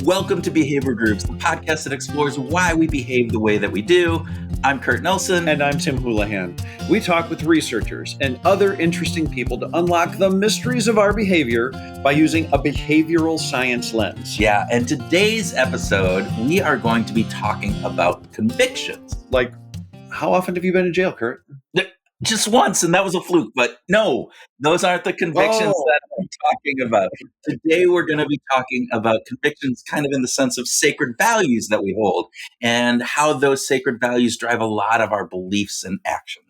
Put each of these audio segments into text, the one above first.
Welcome to Behavior Groups, the podcast that explores why we behave the way that we do. I'm Kurt Nelson. And I'm Tim Houlihan. We talk with researchers and other interesting people to unlock the mysteries of our behavior by using a behavioral science lens. Yeah, and today's episode, we are going to be talking about convictions. Like, how often have you been in jail, Kurt? Just once, and that was a fluke. But no, those aren't the convictions that I'm talking about. Today, we're going to be talking about convictions kind of in the sense of sacred values that we hold and how those sacred values drive a lot of our beliefs and actions.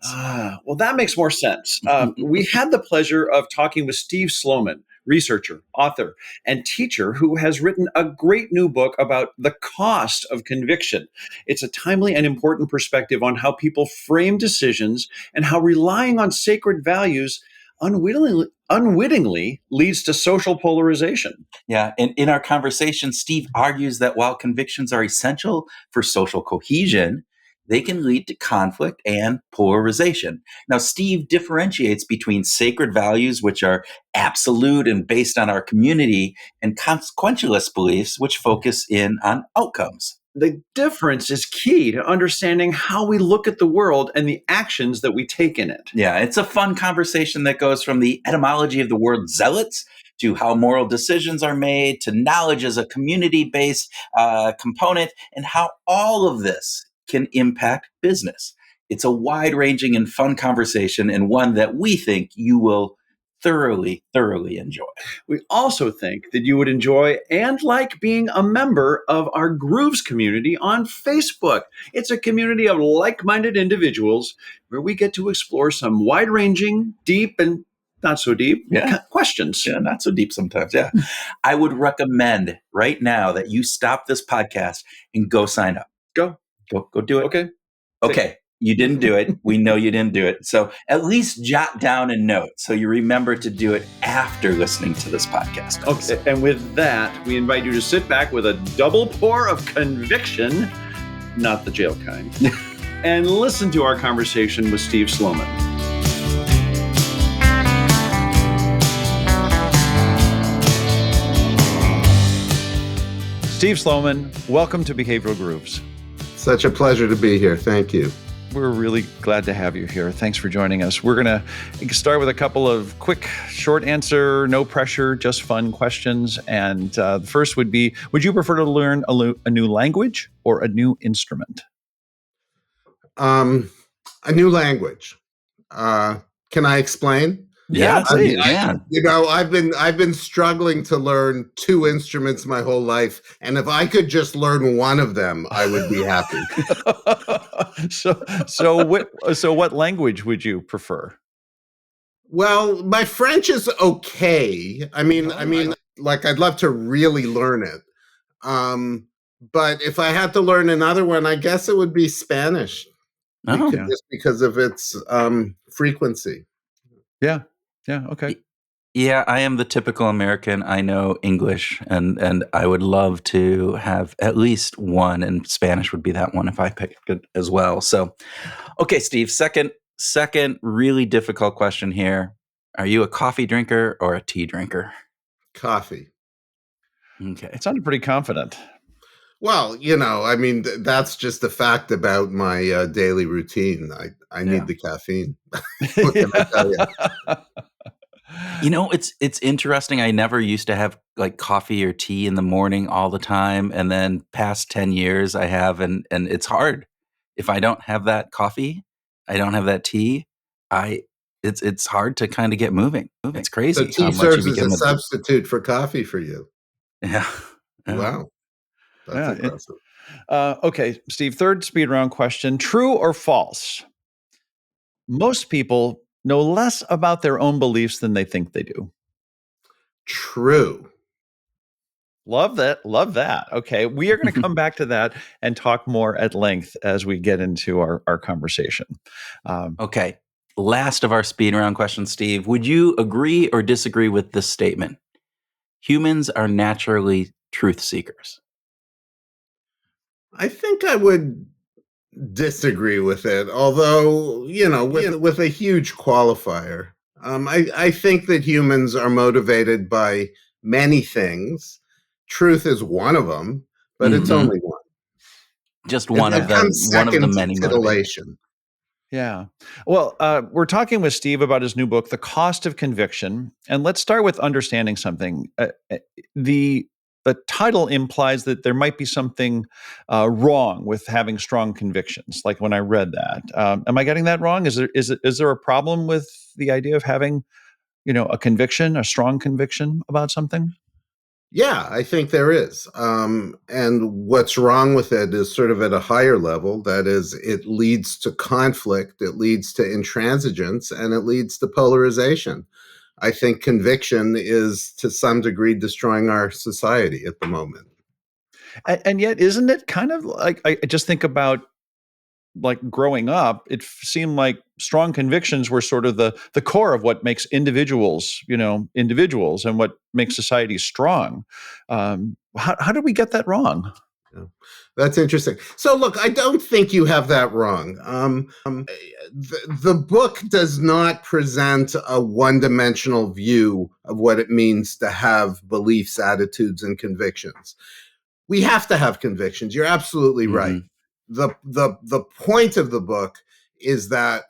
Well, that makes more sense. We had the pleasure of talking with Steve Sloman, researcher, author, and teacher who has written a great new book about the cost of conviction. It's a timely and important perspective on how people frame decisions and how relying on sacred values unwittingly leads to social polarization. Yeah, and in our conversation, Steve argues that while convictions are essential for social cohesion, they can lead to conflict and polarization. Now, Steve differentiates between sacred values, which are absolute and based on our community, and consequentialist beliefs, which focus in on outcomes. The difference is key to understanding how we look at the world and the actions that we take in it. Yeah, it's a fun conversation that goes from the etymology of the word zealots to how moral decisions are made, to knowledge as a community-based component, and how all of this can impact business. It's a wide-ranging and fun conversation, and one that we think you will thoroughly enjoy. We also think that you would enjoy and like being a member of our Grooves community on Facebook. It's a community of like-minded individuals where we get to explore some wide-ranging, deep, and not so deep questions. Yeah, not so deep sometimes. Yeah. I would recommend right now that you stop this podcast and go sign up. Go do it. Okay. You didn't do it. We know you didn't do it. So at least jot down a note so you remember to do it after listening to this podcast. Okay. And with that, we invite you to sit back with a double pour of conviction, not the jail kind, and listen to our conversation with Steve Sloman. Steve Sloman, welcome to Behavioral Grooves. Such a pleasure to be here. Thank you. We're really glad to have you here. Thanks for joining us. We're going to start with a couple of quick, short answer, no pressure, just fun questions. And the first would be, would you prefer to learn a new language or a new instrument? A new language. Can I explain? Yeah, please. I've been struggling to learn two instruments my whole life, and if I could just learn one of them, I would be happy. So what language would you prefer? Well, my French is okay. I mean, I'd love to really learn it. But if I had to learn another one, I guess it would be Spanish. Just because of its frequency. Yeah. Okay. Yeah, I am the typical American. I know English, and I would love to have at least one, and Spanish would be that one if I picked it as well. So, okay, Steve, second really difficult question here. Are you a coffee drinker or a tea drinker? Coffee. Okay. It sounded pretty confident. Well, that's just a fact about my daily routine. I need the caffeine. What can I tell you? It's interesting. I never used to have like coffee or tea in the morning all the time. And then past 10 years I have, and it's hard. If I don't have that coffee, I don't have that tea, it's hard to kind of get moving. It's crazy. So tea serves as a substitute for coffee for you. Yeah. Wow. That's impressive. Okay, Steve, third speed round question. True or false? Most people know less about their own beliefs than they think they do. True. Love that. Okay, we are going to come back to that and talk more at length as we get into our conversation. Okay, last of our speed round questions, Steve. Would you agree or disagree with this statement? Humans are naturally truth seekers. I think I would disagree with it, although, with a huge qualifier. I think that humans are motivated by many things. Truth is one of them, but it's Mm-hmm. only one. Just It comes one of the second to many motivators. titillation. Yeah. Well, we're talking with Steve about his new book, The Cost of Conviction. And let's start with understanding something. The the title implies that there might be something wrong with having strong convictions. Like when I read that, am I getting that wrong? Is there a problem with the idea of having, a conviction, a strong conviction about something? Yeah, I think there is. And what's wrong with it is sort of at a higher level. That is, it leads to conflict, it leads to intransigence, and it leads to polarization. I think conviction is to some degree destroying our society at the moment. And yet, isn't it kind of like I just think about like growing up, it seemed like strong convictions were sort of the core of what makes individuals, individuals, and what makes society strong. How did we get that wrong? Yeah. That's interesting. So, look, I don't think you have that wrong. The book does not present a one dimensional view of what it means to have beliefs, attitudes, and convictions. We have to have convictions. You're absolutely right. Mm-hmm. The point of the book is that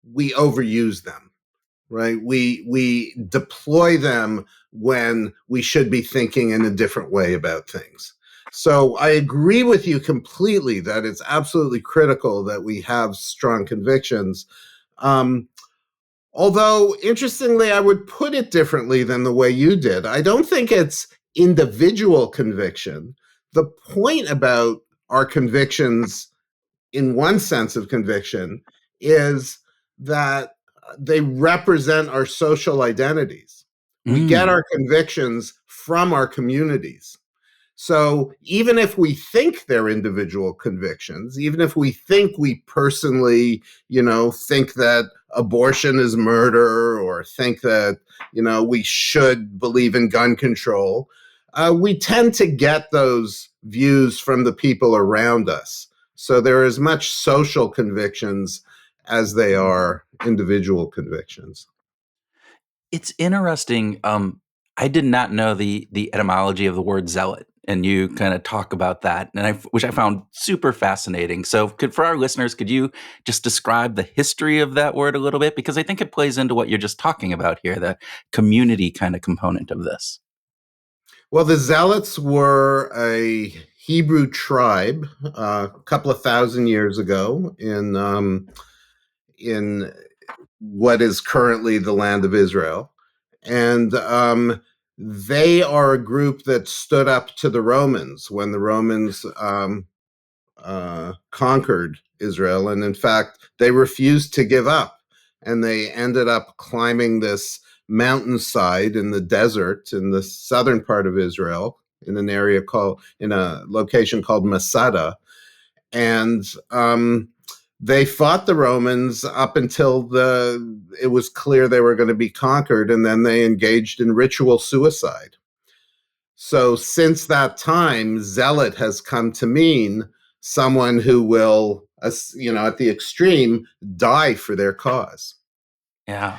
we overuse them, right? We deploy them when we should be thinking in a different way about things. So I agree with you completely that it's absolutely critical that we have strong convictions. Um, Although, interestingly, I would put it differently than the way you did. I don't think it's individual conviction. The point about our convictions, in one sense of conviction, is that they represent our social identities. We get Mm. our convictions from our communities. So even if we think they're individual convictions, even if we think we personally, think that abortion is murder or think that, we should believe in gun control, we tend to get those views from the people around us. So there are as much social convictions as they are individual convictions. It's interesting. I did not know the etymology of the word zealot, and you kind of talk about that, which I found super fascinating. So, for our listeners, could you just describe the history of that word a little bit, because I think it plays into what you're just talking about here, the community kind of component of this. Well, the Zealots were a Hebrew tribe a couple of thousand years ago in what is currently the land of Israel, and they are a group that stood up to the Romans when the Romans conquered Israel, and in fact, they refused to give up, and they ended up climbing this mountainside in the desert in the southern part of Israel, in a location called Masada, and they fought the Romans up until it was clear they were going to be conquered, and then they engaged in ritual suicide. So since that time, zealot has come to mean someone who will, at the extreme, die for their cause. Yeah.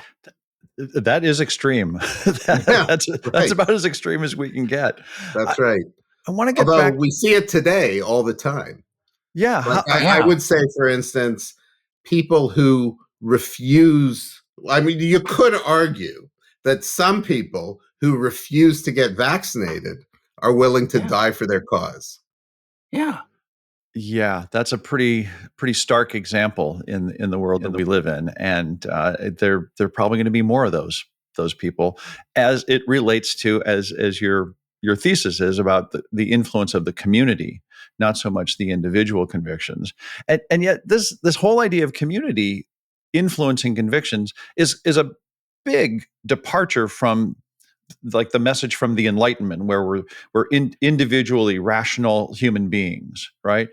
That is extreme. Yeah, That's right. about as extreme as we can get. I, That's right. I want to get Although back. we see it today all the time. Yeah. Like I Yeah. would say, for instance, people who refuse, I mean, you could argue that some people who refuse to get vaccinated are willing to Yeah. die for their cause. Yeah. Yeah, that's a pretty stark example in the world that we live in, and there probably going to be more of those people, as it relates to as your thesis is about the influence of the community, not so much the individual convictions, and yet this whole idea of community influencing convictions is a big departure from like the message from the Enlightenment, where we're individually rational human beings, right?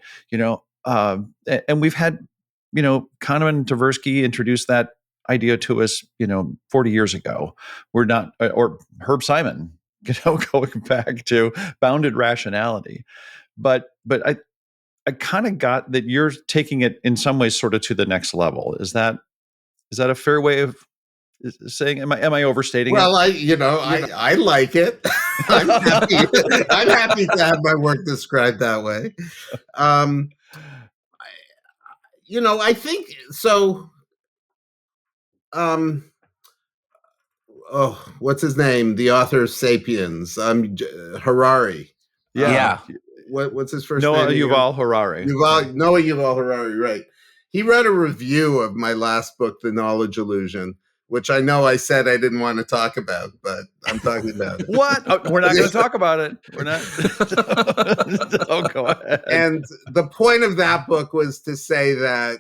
And we've had, Kahneman and Tversky introduced that idea to us, 40 years ago. We're not, or Herb Simon, going back to bounded rationality. But I kind of got that you're taking it in some ways sort of to the next level. Is that a fair way of saying? Am I overstating it? Well, I like it. I'm happy. I'm happy to have my work described that way. Um, I think so. Oh, what's his name? The author of *Sapiens*, Harari. Yeah. What's his first Noah name? Yuval Harari. Noah Yuval Harari, right. He wrote a review of my last book, *The Knowledge Illusion*, which I know I said I didn't want to talk about, but I'm talking about it. What? Oh, we're not going to talk about it. We're not. Oh, go ahead. And the point of that book was to say that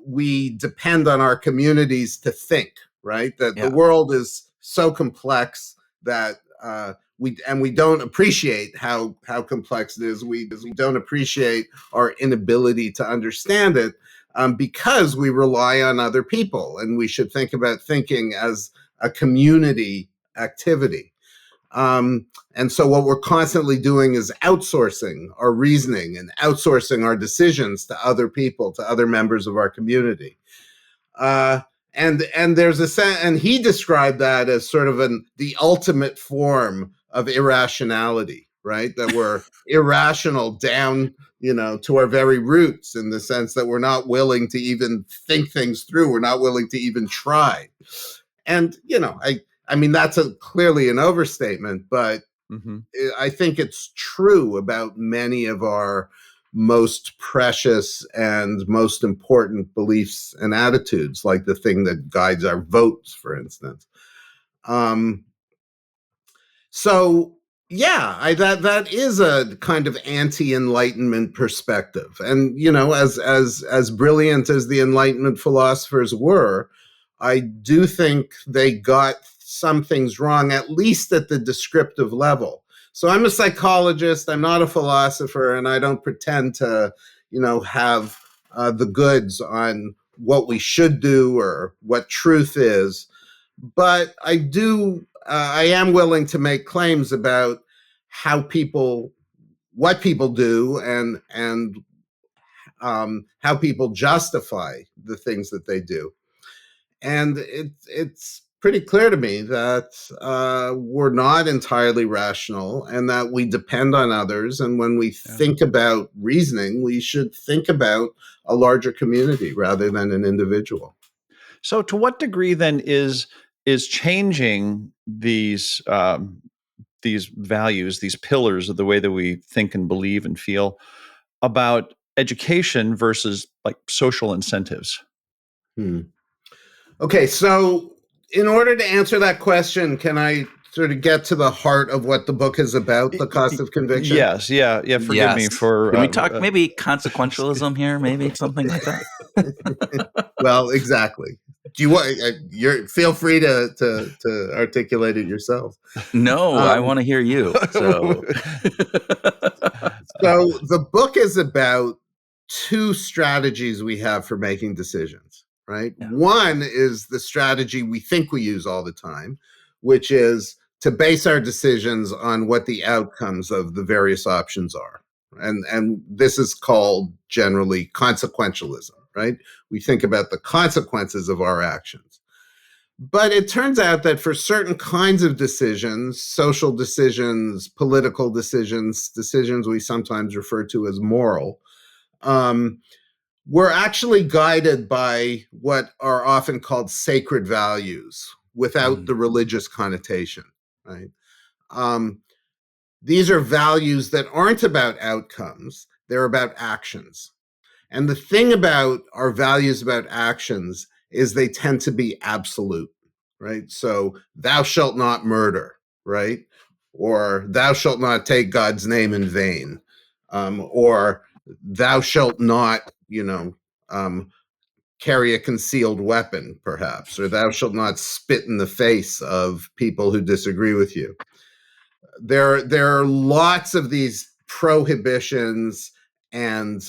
we depend on our communities to think, right? That the world is so complex that we don't appreciate how complex it is. We don't appreciate our inability to understand it because we rely on other people, and we should think about thinking as a community activity. And so what we're constantly doing is outsourcing our reasoning and outsourcing our decisions to other people, to other members of our community. And there's and he described that as sort of the ultimate form of irrationality, right? That we're irrational down, to our very roots, in the sense that we're not willing to even think things through. We're not willing to even try. And, I mean, that's clearly an overstatement, but I think it's true about many of our most precious and most important beliefs and attitudes, like the thing that guides our votes, for instance. So yeah, that is a kind of anti-Enlightenment perspective, and as brilliant as the Enlightenment philosophers were, I do think they got some things wrong, at least at the descriptive level. So I'm a psychologist, I'm not a philosopher, and I don't pretend to, have the goods on what we should do or what truth is. But I am willing to make claims about what people do, and how people justify the things that they do. And it's pretty clear to me that we're not entirely rational, and that we depend on others. And when we think about reasoning, we should think about a larger community rather than an individual. So, to what degree then is changing these values, these pillars of the way that we think and believe and feel, about education versus like social incentives? Okay, so in order to answer that question, can I sort of get to the heart of what the book is about, The Cost of Conviction? Yes, yeah. Forgive me for. Can we talk maybe consequentialism here? Maybe something like that. Well, exactly. Do you want? Feel free to articulate it yourself. No, I want to hear you. So the book is about two strategies we have for making decisions, right? Yeah. One is the strategy we think we use all the time, which is to base our decisions on what the outcomes of the various options are. And this is called generally consequentialism, right? We think about the consequences of our actions. But it turns out that for certain kinds of decisions, social decisions, political decisions, decisions we sometimes refer to as moral, we're actually guided by what are often called sacred values without the religious connotation, right? These are values that aren't about outcomes, they're about actions. And the thing about our values about actions is they tend to be absolute, right? So, thou shalt not murder, right? Or thou shalt not take God's name in vain. Or thou shalt not, carry a concealed weapon, perhaps. Or thou shalt not spit in the face of people who disagree with you. There are lots of these prohibitions and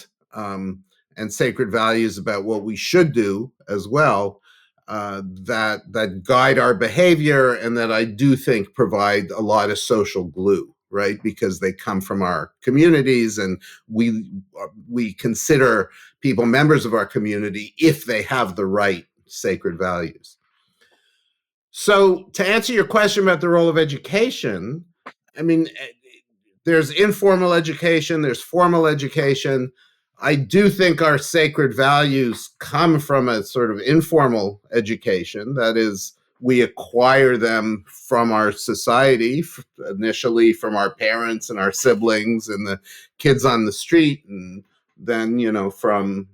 sacred values about what we should do as well, that guide our behavior, and that I do think provide a lot of social glue. right? Because they come from our communities, and we consider people members of our community if they have the right sacred values. So, to answer your question about the role of education, I mean, there's informal education, there's formal education. I do think our sacred values come from a sort of informal education. That is, we acquire them from our society, initially from our parents and our siblings and the kids on the street, and then, from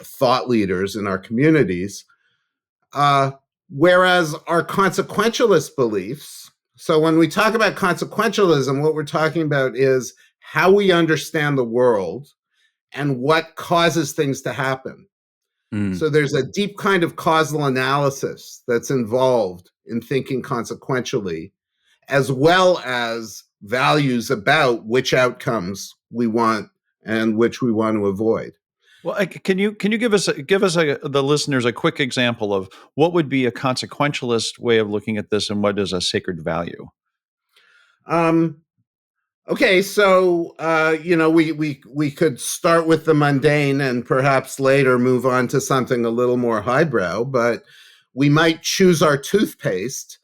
thought leaders in our communities. Uh, Whereas our consequentialist beliefs, so when we talk about consequentialism, what we're talking about is how we understand the world and what causes things to happen. So there's a deep kind of causal analysis that's involved in thinking consequentially, as well as values about which outcomes we want and which we want to avoid. Well, can you give us the listeners a quick example of what would be a consequentialist way of looking at this, and what is a sacred value? Okay, so we could start with the mundane and perhaps later move on to something a little more highbrow. But we might choose our toothpaste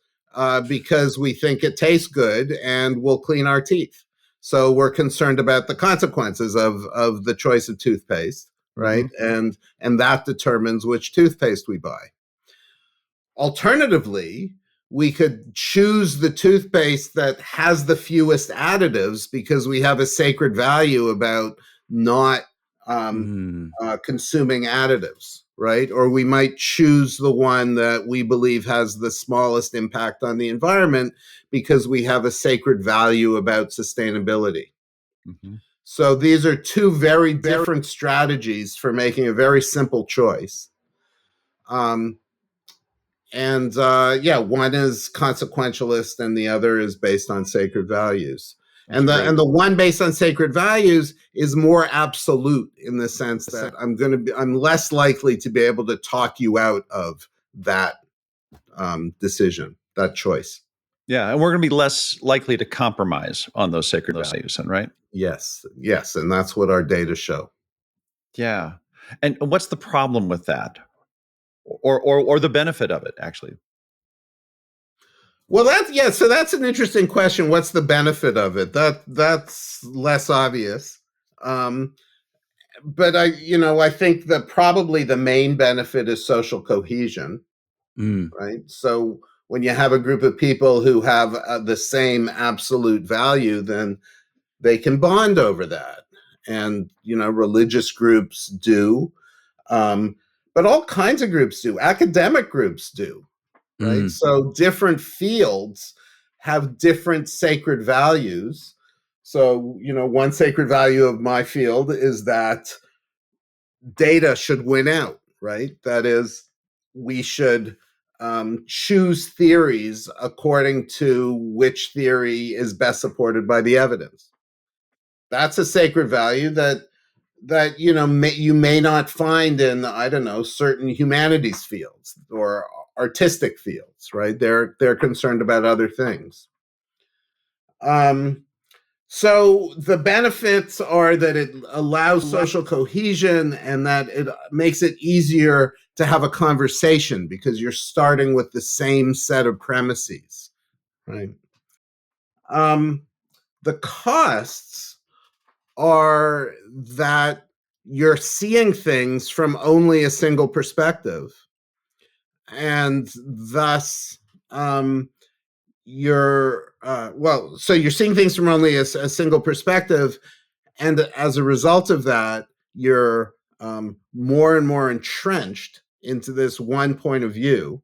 because we think it tastes good and will clean our teeth. So we're concerned about the consequences of the choice of toothpaste, right? Mm-hmm. And that determines which toothpaste we buy. Alternatively, we could choose the toothpaste that has the fewest additives because we have a sacred value about not consuming additives, right? Or we might choose the one that we believe has the smallest impact on the environment because we have a sacred value about sustainability. Mm-hmm. So these are two very different strategies for making a very simple choice. One is consequentialist and the other is based on sacred values. And the one based on sacred values is more absolute in the sense that I'm less likely to be able to talk you out of that decision, that choice. Yeah, and we're going to be less likely to compromise on those sacred values, then, right? Yes, and that's what our data show. Yeah, and what's the problem with that, or the benefit of it, actually? Well, so that's an interesting question. What's the benefit of it? That's less obvious. But I think that probably the main benefit is social cohesion, right? So when you have a group of people who have the same absolute value, then they can bond over that. And, religious groups do, but all kinds of groups do. Academic groups do, right? So different fields have different sacred values. So, one sacred value of my field is that data should win out, right? That is, we should choose theories according to which theory is best supported by the evidence. That's a sacred value that you may not find in, I don't know, certain humanities fields or artistic fields, right? They're concerned about other things. So the benefits are that it allows social cohesion and that it makes it easier to have a conversation because you're starting with the same set of premises, right? The costs are that you're seeing things from only a single perspective, and thus so you're seeing things from only a single perspective, and as a result of that, you're more and more entrenched into this one point of view.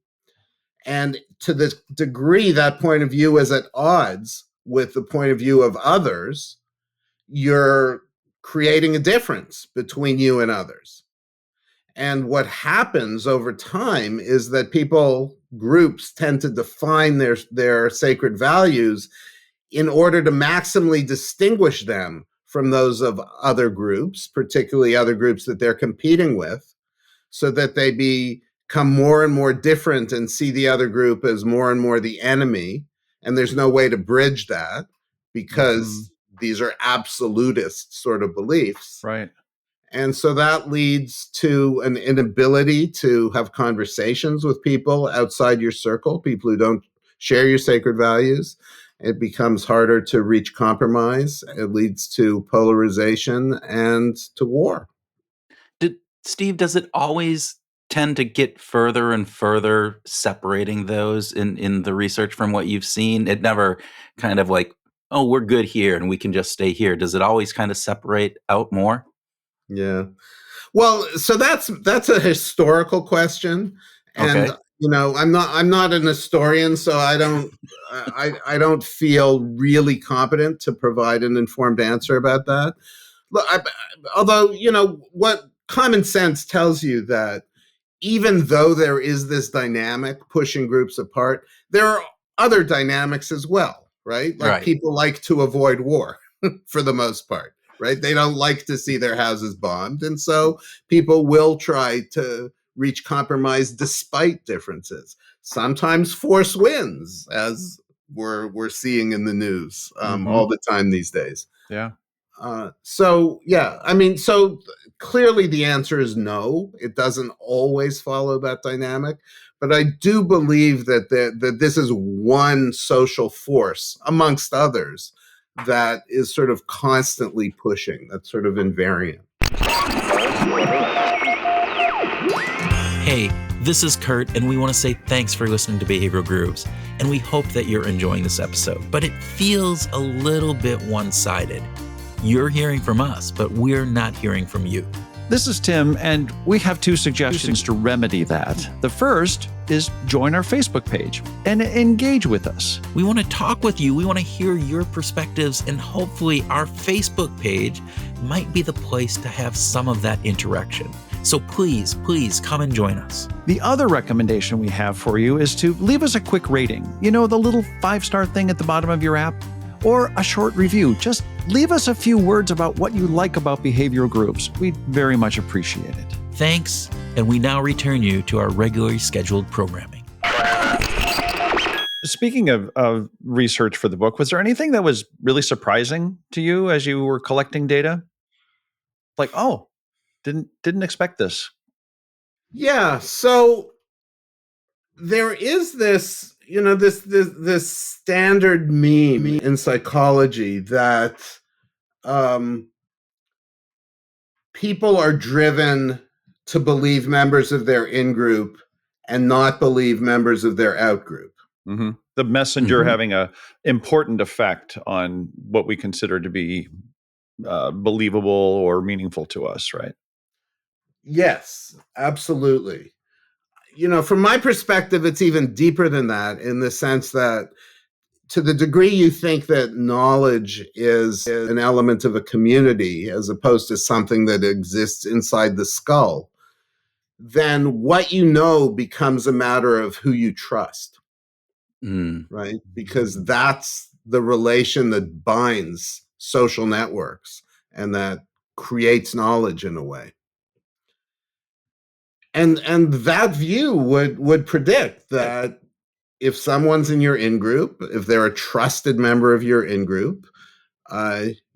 And to the degree that point of view is at odds with the point of view of others, you're creating a difference between you and others. And what happens over time is that groups tend to define their sacred values in order to maximally distinguish them from those of other groups, particularly other groups that they're competing with, so that they become more and more different and see the other group as more and more the enemy. And there's no way to bridge that. because these are absolutist sort of beliefs. Right. And so that leads to an inability to have conversations with people outside your circle, people who don't share your sacred values. It becomes harder to reach compromise. It leads to polarization and to war. Steve, does it always tend to get further and further separating those in the research from what you've seen? It never kind of like, oh, we're good here and we can just stay here. Does it always kind of separate out more? Yeah. Well, so that's a historical question, and Okay. I'm not an historian, so I don't feel really competent to provide an informed answer about that. Look, although what common sense tells you that even though there is this dynamic pushing groups apart, there are other dynamics as well, right? Like Right. people like to avoid war for the most part, right? They don't like to see their houses bombed. And so people will try to reach compromise despite differences. Sometimes force wins, as we're seeing in the news all the time these days. Yeah. So yeah, I mean, so clearly the answer is no. It doesn't always follow that dynamic, but I do believe that this is one social force amongst others that is sort of constantly pushing. That's sort of invariant. Hey, this is Kurt, and we want to say thanks for listening to Behavioral Grooves. And we hope that you're enjoying this episode, but it feels a little bit one-sided. You're hearing from us, but we're not hearing from you. This is Tim, and we have two suggestions to remedy that. The first is join our Facebook page and engage with us. We want to talk with you. We want to hear your perspectives, and hopefully our Facebook page might be the place to have some of that interaction. So please come and join us. The other recommendation we have for you is to leave us a quick rating. You know, the little 5-star thing at the bottom of your app? Or a short review. Just leave us a few words about what you like about behavioral groups. We'd very much appreciate it. Thanks, and we now return you to our regularly scheduled programming. Speaking of research for the book, was there anything that was really surprising to you as you were collecting data? Like, oh, didn't expect this. Yeah, so there is this, this standard meme in psychology that people are driven to believe members of their in-group and not believe members of their out-group. Mm-hmm. The messenger having an important effect on what we consider to be believable or meaningful to us, right? Yes, absolutely. From my perspective, it's even deeper than that, in the sense that to the degree you think that knowledge is an element of a community as opposed to something that exists inside the skull, then what you know becomes a matter of who you trust, right? Because that's the relation that binds social networks and that creates knowledge in a way. And that view would predict that if someone's in your in-group, if they're a trusted member of your in-group,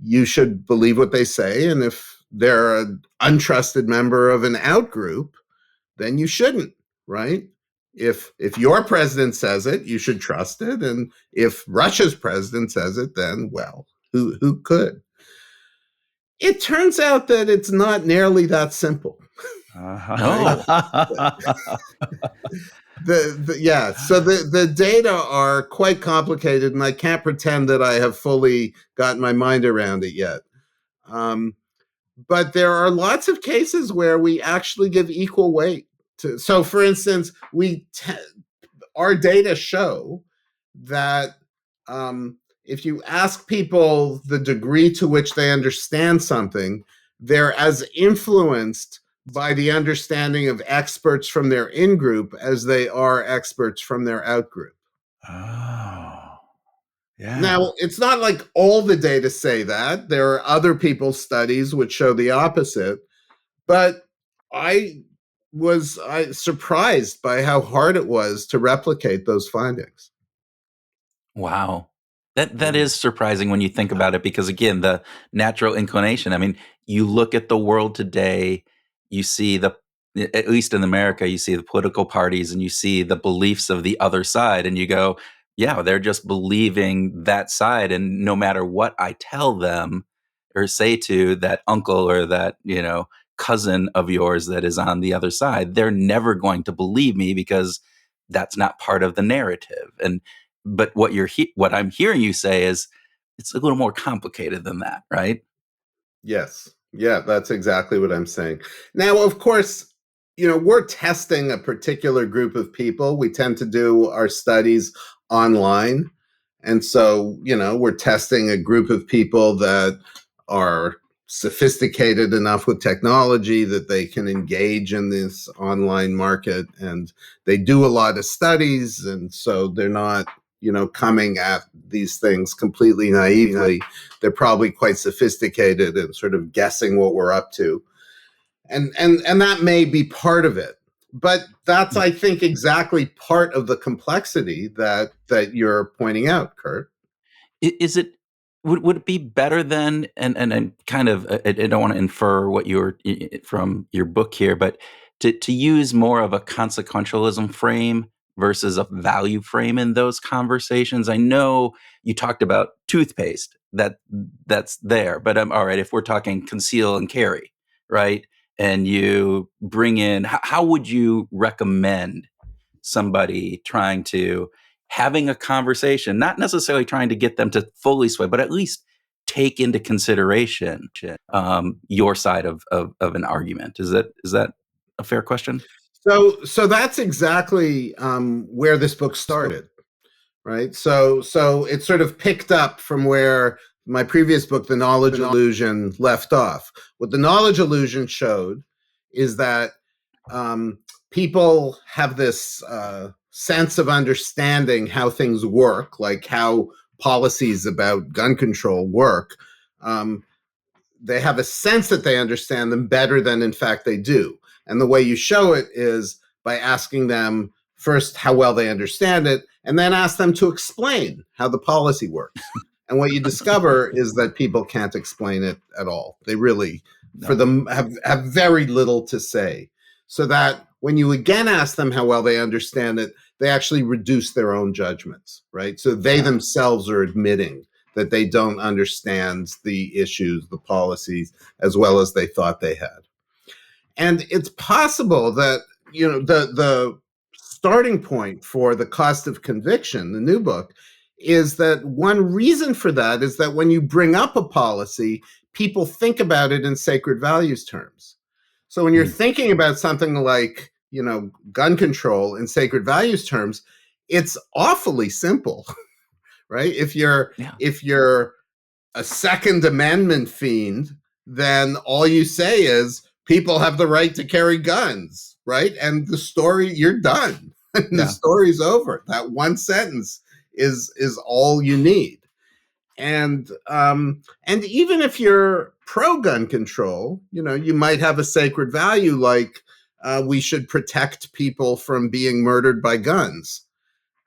you should believe what they say. And if they're an untrusted member of an out-group, then you shouldn't, right? If your president says it, you should trust it. And if Russia's president says it, then, well, who could? It turns out that it's not nearly that simple. No. So the data are quite complicated, and I can't pretend that I have fully gotten my mind around it yet. But there are lots of cases where we actually give equal weight to. So, for instance, our data show that if you ask people the degree to which they understand something, they're as influenced by the understanding of experts from their in-group as they are experts from their out-group. Oh, yeah. Now, it's not like all the data say that. There are other people's studies which show the opposite, but I was surprised by how hard it was to replicate those findings. Wow. That is surprising when you think about it, because again, the natural inclination. I mean, you look at the world today, you see at least in America, you see the political parties and you see the beliefs of the other side, and you go, yeah, they're just believing that side, and no matter what I tell them or say to that uncle or that cousin of yours that is on the other side, they're never going to believe me because that's not part of the narrative. And but what I'm hearing you say is it's a little more complicated than that, right? Yes. Yeah, that's exactly what I'm saying. Now, of course, we're testing a particular group of people. We tend to do our studies online. And so, we're testing a group of people that are sophisticated enough with technology that they can engage in this online market. And they do a lot of studies. And so they're not, coming at these things completely naively. They're probably quite sophisticated and sort of guessing what we're up to. And that may be part of it. But that's, I think, exactly part of the complexity that you're pointing out, Kurt. Is it would it be better then, and kind of I don't want to infer what you're from your book here, but to use more of a consequentialism frame versus a value frame in those conversations? I know you talked about toothpaste, that's there, but all right, if we're talking conceal and carry, right? And you bring in, how would you recommend somebody trying to having a conversation, not necessarily trying to get them to fully sway, but at least take into consideration your side of an argument? Is that a fair question? So that's exactly where this book started, right? So it sort of picked up from where my previous book, The Knowledge Illusion, left off. What The Knowledge Illusion showed is that people have this sense of understanding how things work, like how policies about gun control work. They have a sense that they understand them better than, in fact, they do. And the way you show it is by asking them first how well they understand it, and then ask them to explain how the policy works. And what you discover is that people can't explain it at all. They really, for them, have very little to say. So that when you again ask them how well they understand it, they actually reduce their own judgments, right? So they themselves are admitting that they don't understand the issues, the policies, as well as they thought they had. And it's possible that, the starting point for The Cost of Conviction, the new book, is that one reason for that is that when you bring up a policy, people think about it in sacred values terms. So when you're thinking about something like, gun control in sacred values terms, it's awfully simple, right? If you're a Second Amendment fiend, then all you say is people have the right to carry guns, right? And the story, you're done. The story's over. That one sentence is all you need. And even if you're pro gun control, you might have a sacred value like we should protect people from being murdered by guns.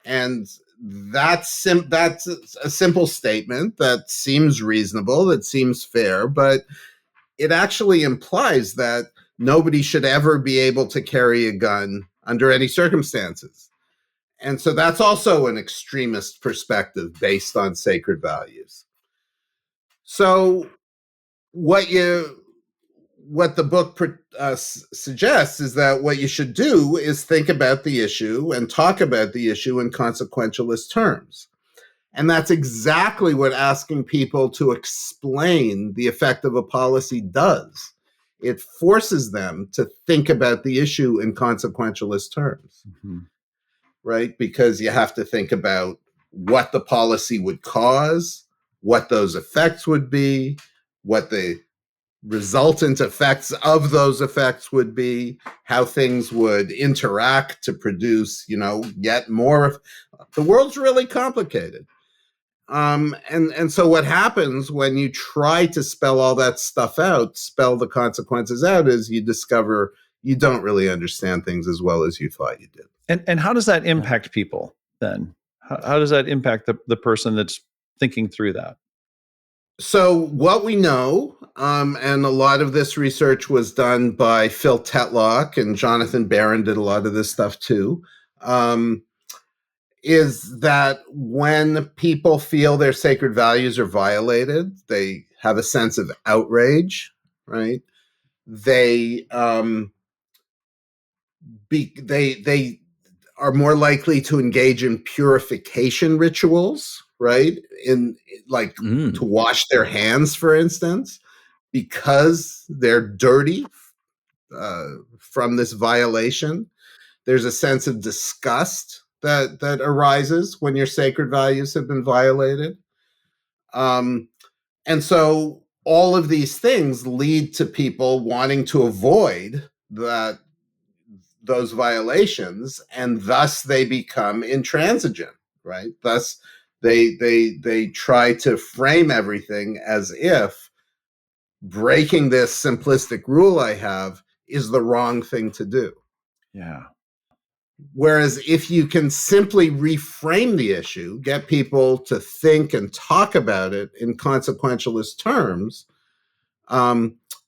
And that's a simple statement that seems reasonable, that seems fair, but it actually implies that nobody should ever be able to carry a gun under any circumstances. And so that's also an extremist perspective based on sacred values. So what the book suggests is that what you should do is think about the issue and talk about the issue in consequentialist terms. And that's exactly what asking people to explain the effect of a policy does. It forces them to think about the issue in consequentialist terms, right? Because you have to think about what the policy would cause, what those effects would be, what the resultant effects of those effects would be, how things would interact to produce, yet more. The world's really complicated. And so what happens when you try to spell all that stuff out, spell the consequences out, is you discover you don't really understand things as well as you thought you did. And how does that impact people then? How does that impact the person that's thinking through that? So what we know, and a lot of this research was done by Phil Tetlock, and Jonathan Barron did a lot of this stuff too, is that when people feel their sacred values are violated, they have a sense of outrage, right? They they are more likely to engage in purification rituals, right? In like to wash their hands, for instance, because they're dirty from this violation. There's a sense of disgust that arises when your sacred values have been violated. Um, and so all of these things lead to people wanting to avoid those violations, and thus they become intransigent, right? Thus they try to frame everything as if breaking this simplistic rule I have is the wrong thing to do. Yeah. Whereas if you can simply reframe the issue, get people to think and talk about it in consequentialist terms,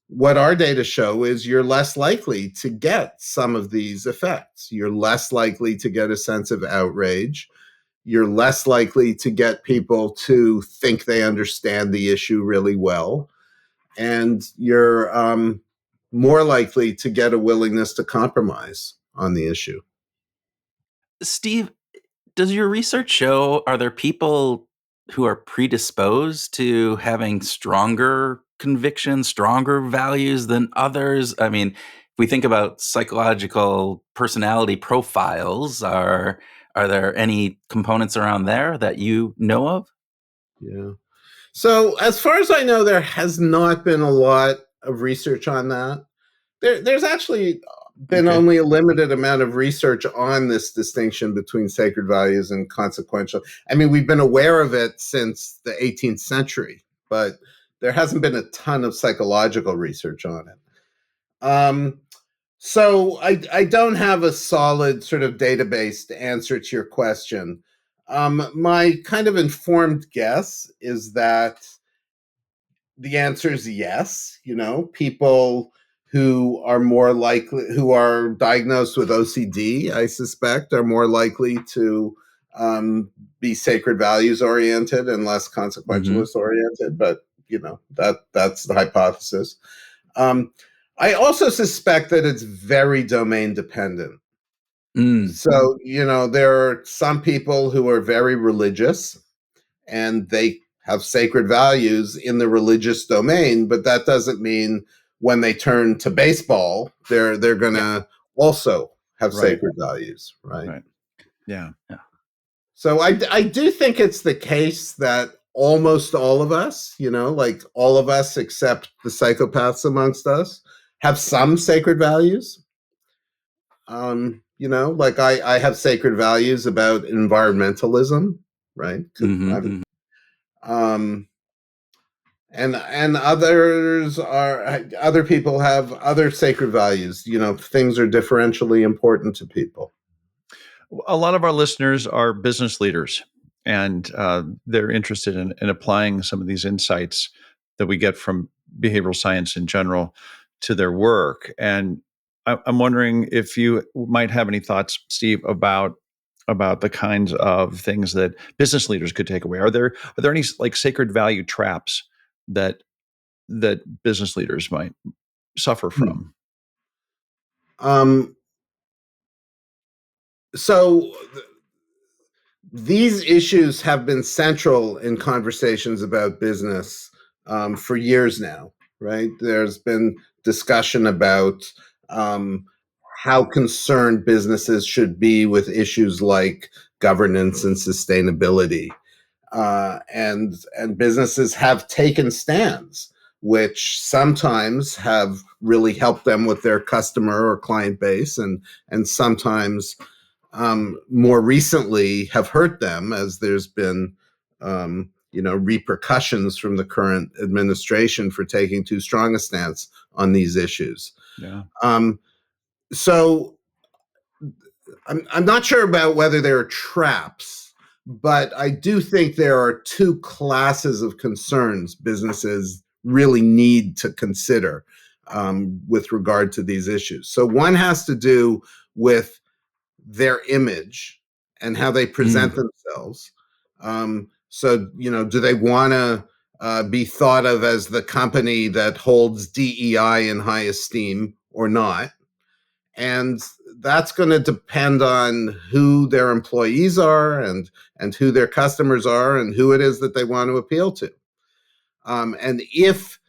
what our data show is you're less likely to get some of these effects. You're less likely to get a sense of outrage. You're less likely to get people to think they understand the issue really well. And you're more likely to get a willingness to compromise on the issue. Steve, does your research show, are there people who are predisposed to having stronger convictions, stronger values than others? I mean, if we think about psychological personality profiles, are there any components around there that you know of? Yeah. So, as far as I know, there has not been a lot of research on that. There's actually been Okay. only a limited amount of research on this distinction between sacred values and consequential. I mean, we've been aware of it since the 18th century, but there hasn't been a ton of psychological research on it. So I don't have a solid sort of database to answer to your question. My kind of informed guess is that the answer is yes. You know, people who are more likely, who are diagnosed with OCD, I suspect, are more likely to be sacred values oriented and less Mm-hmm. consequentialist oriented. But you know, that's the hypothesis. Um, I also suspect that it's very domain dependent. Mm, So, you know, there are some people who are very religious and they have sacred values in the religious domain, but that doesn't mean when they turn to baseball, they're going yeah. to also have Right. sacred values, right? Right. Yeah. Yeah. So I do think it's the case that almost all of us, you know, like all of us except the psychopaths amongst us, have some sacred values. You know, like I have sacred values about environmentalism, right? Mm-hmm. Mm-hmm. Um, and other people have other sacred values. You know, things are differentially important to people. A lot of our listeners are business leaders, and they're interested in applying some of these insights that we get from behavioral science in general to their work. And I'm wondering if you might have any thoughts, Steve, about the kinds of things that business leaders could take away. Are there any like sacred value traps that business leaders might suffer Hmm. from? Um, so these issues have been central in conversations about business for years now, right? There's been discussion about um, how concerned businesses should be with issues like governance and sustainability. And businesses have taken stands, which sometimes have really helped them with their customer or client base, and sometimes more recently have hurt them as there's been you know, repercussions from the current administration for taking too strong a stance on these issues. Yeah. Um, so I'm not sure about whether there are traps, But I do think there are two classes of concerns businesses really need to consider with regard to these issues. So one has to do with their image and how they present themselves. Do they want to be thought of as the company that holds DEI in high esteem or not? And that's going to depend on who their employees are and who their customers are and who it is that they want to appeal to. And if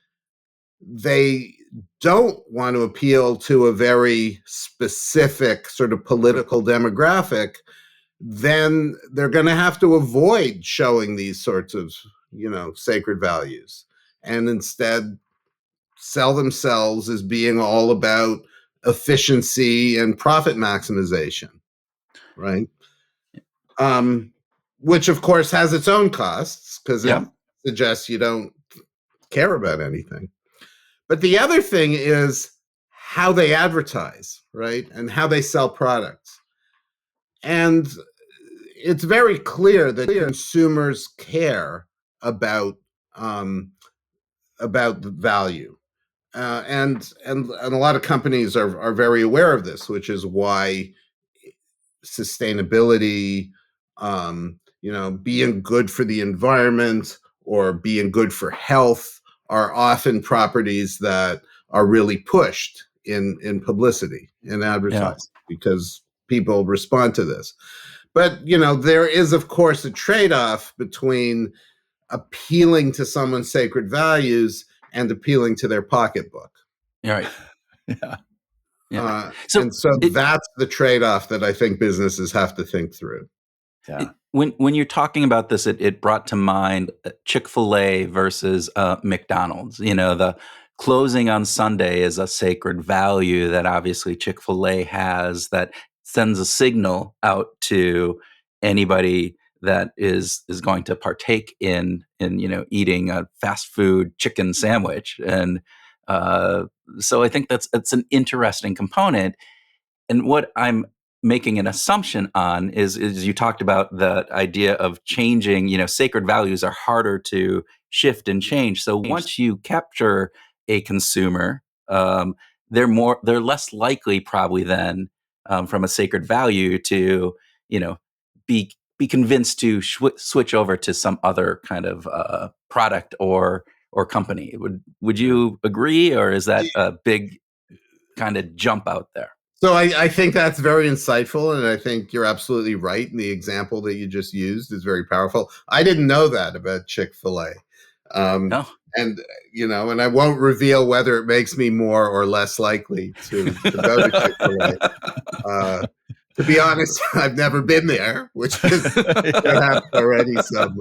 they don't want to appeal to a very specific sort of political demographic, then they're going to have to avoid showing these sorts of, sacred values, and instead sell themselves as being all about efficiency and profit maximization, right? Which of course has its own costs because it suggests you don't care about anything. But the other thing is how they advertise, right? And how they sell products. And it's very clear that consumers care about the value. And a lot of companies are very aware of this, which is why sustainability, being good for the environment or being good for health are often properties that are really pushed in publicity and advertising because people respond to this. But there is, of course, a trade-off between appealing to someone's sacred values and appealing to their pocketbook. Right. Yeah. Yeah. So that's the trade-off that I think businesses have to think through. Yeah. When you're talking about this, it brought to mind Chick-fil-A versus McDonald's. The closing on Sunday is a sacred value that obviously Chick-fil-A has that sends a signal out to anybody that is going to partake in eating a fast food chicken sandwich. And so I think that's an interesting component. And what I'm making an assumption on is you talked about the idea of changing, sacred values are harder to shift and change. So once you capture a consumer, they're less likely probably then from a sacred value to, be convinced to switch over to some other kind of product or company. Would you agree, or is that a big kind of jump out there? So I think that's very insightful, and I think you're absolutely right. And the example that you just used is very powerful. I didn't know that about Chick-fil-A. No. And, and I won't reveal whether it makes me more or less likely to go to Chick-fil-A. To be honest, I've never been there, which is perhaps already some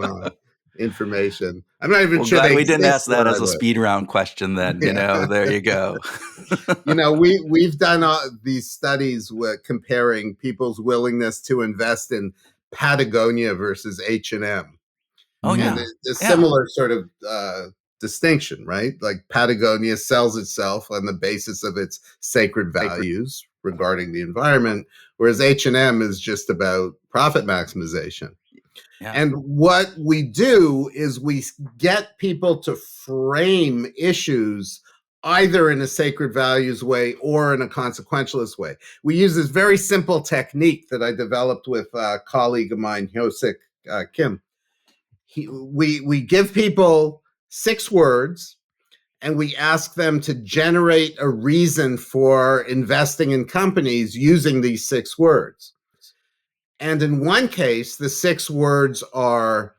information. I'm not even sure we didn't ask that as a speed round question then. There you go. We've done these studies comparing people's willingness to invest in Patagonia versus H&M. Oh, yeah. And there's similar sort of distinction, right? Like Patagonia sells itself on the basis of its sacred values regarding the environment, whereas H&M is just about profit maximization. Yeah. And what we do is we get people to frame issues either in a sacred values way or in a consequentialist way. We use this very simple technique that I developed with a colleague of mine, Hyosik Kim. We give people 6 words and we ask them to generate a reason for investing in companies using these 6 words. And in one case, the 6 words are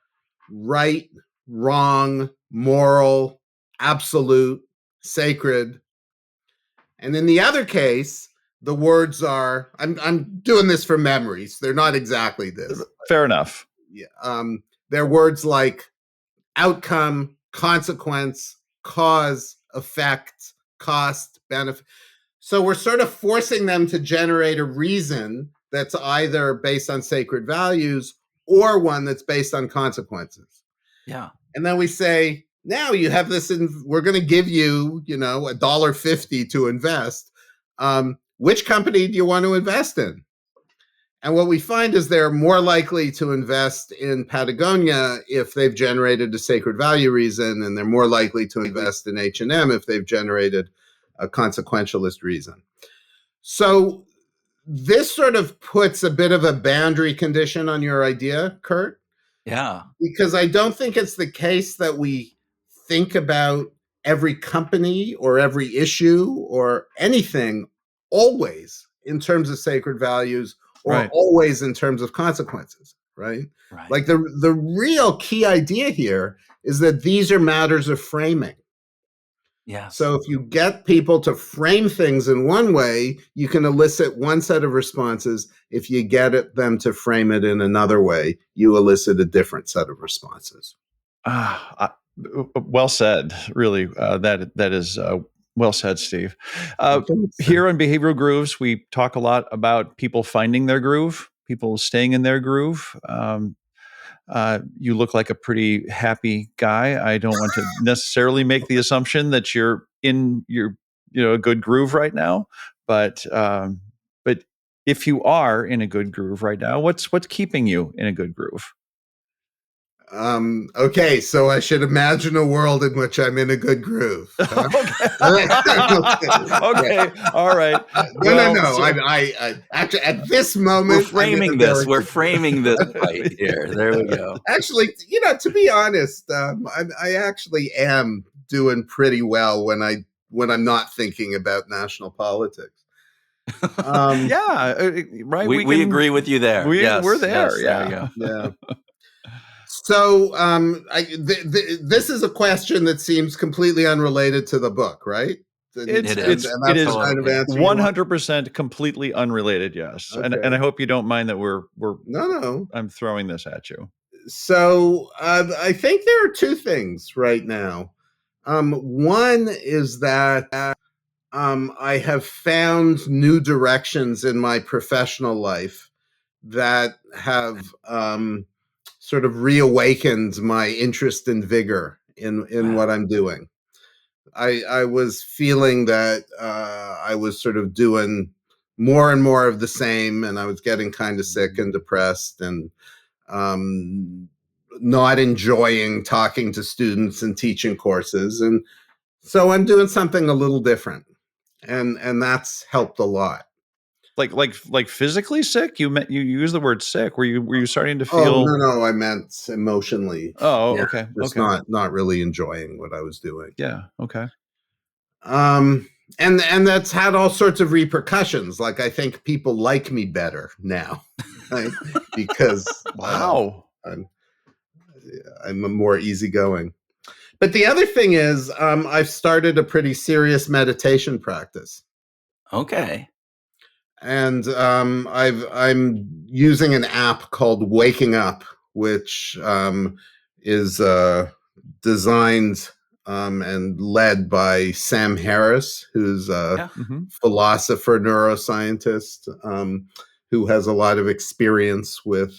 right, wrong, moral, absolute, sacred. And in the other case, the words are, I'm doing this from memory, so they're not exactly this. Fair enough. Yeah, they're words like outcome, consequence, cause, effect, cost, benefit. So we're sort of forcing them to generate a reason that's either based on sacred values or one that's based on consequences. Yeah. And then we say, now you have this, we're going to give you, $1.50 to invest. Which company do you want to invest in? And what we find is they're more likely to invest in Patagonia if they've generated a sacred value reason, and they're more likely to invest in H&M if they've generated a consequentialist reason. So this sort of puts a bit of a boundary condition on your idea, Kurt. Yeah. Because I don't think it's the case that we think about every company or every issue or anything always in terms of sacred values or always in terms of consequences, right? Like the real key idea here is that these are matters of framing. Yes. So if you get people to frame things in one way, you can elicit one set of responses. If you get them to frame it in another way, you elicit a different set of responses. Well said. Really, that is well said, Steve. Here on Behavioral Grooves, we talk a lot about people finding their groove, people staying in their groove. You look like a pretty happy guy. I don't want to necessarily make the assumption that you're in your, a good groove right now, but if you are in a good groove right now, what's keeping you in a good groove? Okay, so I should imagine a world in which I'm in a good groove. Huh? Okay, all right. No. So I actually at this moment we're framing this. We're framing this fight here. There we go. Actually, to be honest, I actually am doing pretty well when I'm not thinking about national politics. Right. We agree with you there. We're there. Yes, there yeah. So this is a question that seems completely unrelated to the book, right? It is 100% completely unrelated. Yes, okay. and I hope you don't mind that we're no. I'm throwing this at you. So I think there are two things right now. One is that I have found new directions in my professional life that have sort of reawakened my interest and vigor in what I'm doing. I was feeling that I was sort of doing more and more of the same, and I was getting kind of sick and depressed and not enjoying talking to students and teaching courses. And so I'm doing something a little different. And that's helped a lot. Like physically sick? You use the word sick. Were you starting to feel? Oh no, I meant emotionally. Oh, okay. Just not really enjoying what I was doing. Yeah. Okay. And that's had all sorts of repercussions. Like I think people like me better now, right? Because wow, I'm more easygoing. But the other thing is, I've started a pretty serious meditation practice. Okay. And I'm using an app called Waking Up, which is designed and led by Sam Harris, who's a philosopher, neuroscientist, who has a lot of experience with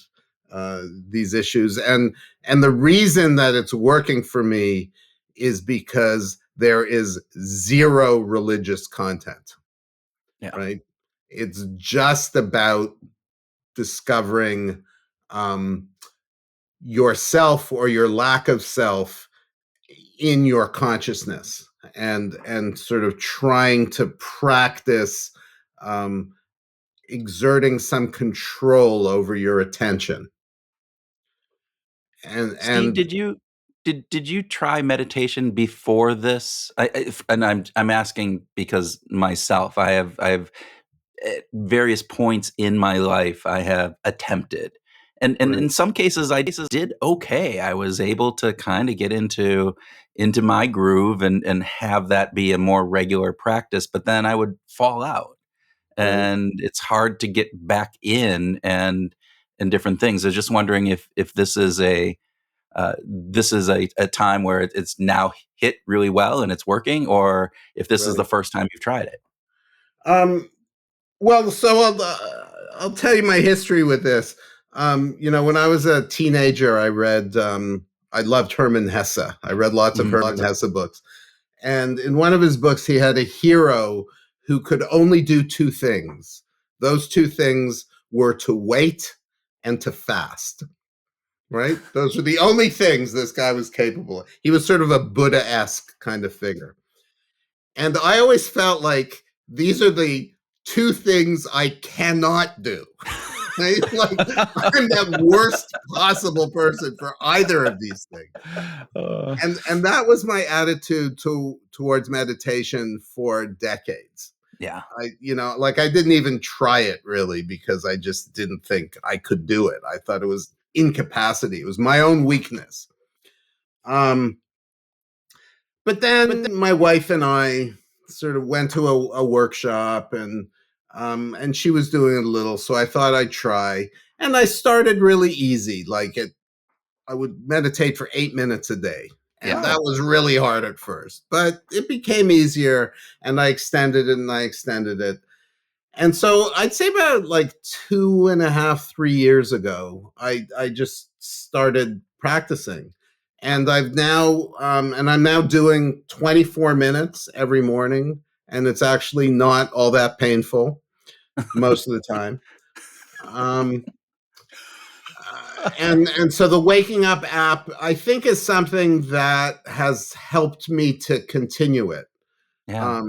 these issues. And the reason that it's working for me is because there is zero religious content. Yeah. Right. It's just about discovering yourself or your lack of self in your consciousness and sort of trying to practice exerting some control over your attention. And Steve, did you try meditation before this? I'm asking because myself, I have at various points in my life I have attempted, and in some cases I did okay. I was able to kind of get into my groove and have that be a more regular practice, but then I would fall out, and it's hard to get back in and different things. I was just wondering if this is a time where it's now hit really well and it's working, or if this is the first time you've tried it. Well, so I'll tell you my history with this. When I was a teenager, I read, I loved Hermann Hesse. I read lots of Hermann Hesse books. And in one of his books, he had a hero who could only do two things. Those two things were to wait and to fast. Right? Those were the only things this guy was capable of. He was sort of a Buddha-esque kind of figure. And I always felt like these are the two things I cannot do. Right? Like I'm that worst possible person for either of these things. And that was my attitude towards meditation for decades. Yeah. I didn't even try it really because I just didn't think I could do it. I thought it was incapacity. It was my own weakness. But then my wife and I sort of went to a workshop, and she was doing it a little, so I thought I'd try. And I started really easy, I would meditate for 8 minutes a day. And that was really hard at first, but it became easier, and I extended it and I extended it. And so I'd say about like 2.5, 3 years ago, I just started practicing. And I'm now doing 24 minutes every morning. And it's actually not all that painful most of the time. And so the Waking Up app, I think, is something that has helped me to continue it. Yeah.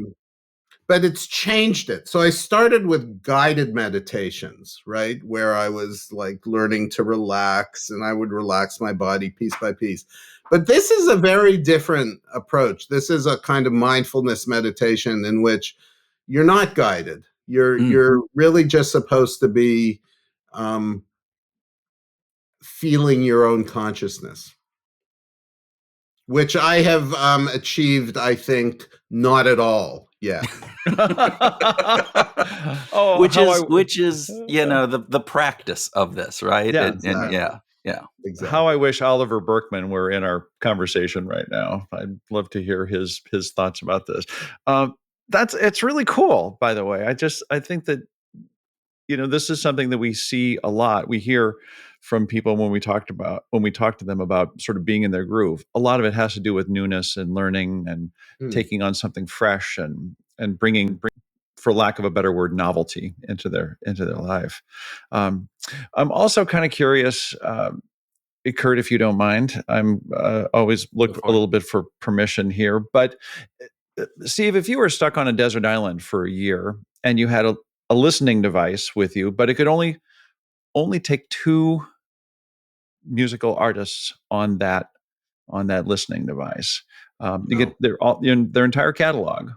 But it's changed it. So I started with guided meditations, right? Where I was like learning to relax, and I would relax my body piece by piece. But this is a very different approach. This is a kind of mindfulness meditation in which you're not guided. You're really just supposed to be feeling your own consciousness, which I have achieved, I think, not at all yet. Which is the practice of this, right? Yeah, and yeah. Exactly. How I wish Oliver Berkman were in our conversation right now. I'd love to hear his thoughts about this. It's really cool, by the way. I think that this is something that we see a lot. We hear from people when we talk to them about sort of being in their groove. A lot of it has to do with newness and learning and taking on something fresh and bringing, for lack of a better word, novelty into their life. I'm also kind of curious, Kurt, if you don't mind. I'm always look a little bit for permission here, but Steve, if you were stuck on a desert island for a year and you had a listening device with you, but it could only take two musical artists on that listening device. You get their entire catalog,